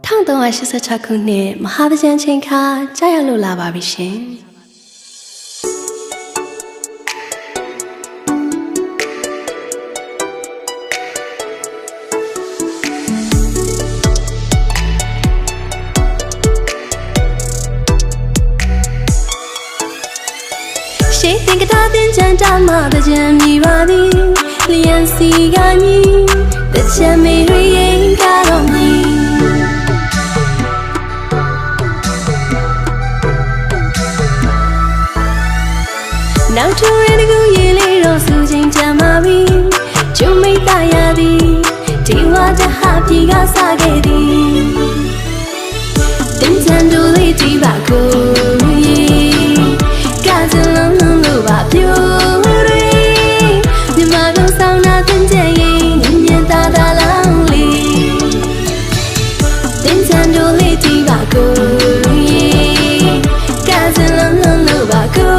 1386 ခုနှစ်မဟာသကြံချိန်ခါကြာရောက်လို့လာပါပြီရှင်ရှေးတင်ကတာတင်ချမ်းတာမှသကြံမြည်ပါသည်လျံစီကညီသကြံမေရွေရင်ကားတော်မြည်နောက်ထရင်းကူရေလေးတော့စူချင်းကြမ်းပါပြီကျုံမိတ်တရသည်ဒီဝါတဟာပြေကစားခဲ့သည်တင်ချမ်းတို့လေးကြည့်ပါကိုရေကစလုံးလုံးလို့ပါပြိုတွေမြမတို့ဆောင်နာတင်ကြရင်ညင်တာတာလောင်းလေးတင်ချမ်းတို့လေးကြည့်ပါကိုရေကစလုံးလုံးလို့ပါကို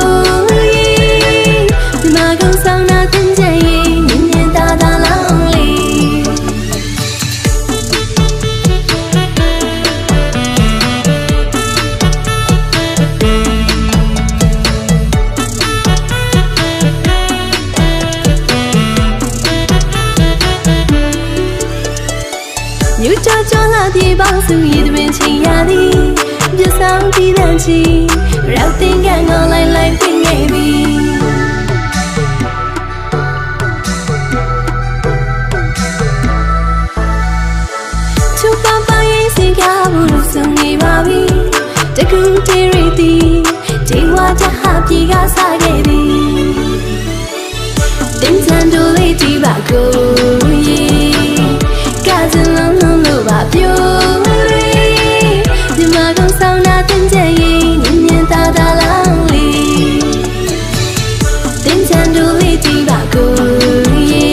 မြူကြောကြောလာပြေပေါင်းစုရည်တွင်ချင်ရသည်ပြဆောင်တည်တန်ချီရောက်တင်ကငေါလိုက်လိုက်ပြင်ခဲ့ပြီချူပပရင်စီကားဘူးလို့ဆုံးနေပါပြီတကူတေရီတီဒီဝါချဟာပြေကစားခဲ့သည်တင်ချန်တို့လေးကြည့်ပါကိုရေကစလုံးလုံးလို့ပါပြိုတွေမြမကောင်ဆောင်နာတင်ကြရင်ညင်တာတာလောင်းလေးတင်ချန်တို့လေးကြည့်ပါကိုရေ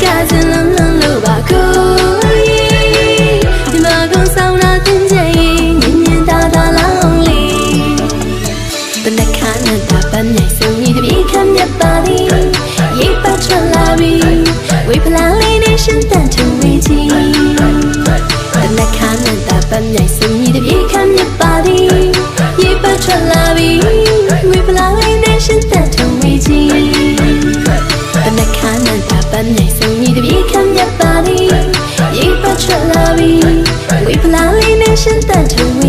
ကစလုံးလုံးလို့ပါကိုရေမြမကောင်ဆောင်နာတင်ကြရင်ညင်တာတာလောင်းလေးတနခါနဲ့တာပန်းနိုင်စုံကြီးတပြေခံမြတ်ပါသည်ရေပတ်ထွက်လာပြီဝေဖလာလေးနဲ့ရှင်တန်ထုံဝေးကြီးတနခါနဲ့တာပန်းနိုင်စုံကြီးတပြေခံမြတ်ပါသည်ရေပတ်ထွက်လာပြီဝေဖလာလေးနဲ့ရှင်တန်ထုံဝေးကြီးတနခါနဲ့တာပန်းနိုင်စုံကြီးတပြေခံမြတ်ပါသည်ရေပတ်ထွက်လာပြီဝေဖလာလေးနဲ့ရှင်တန်ထုံဝေး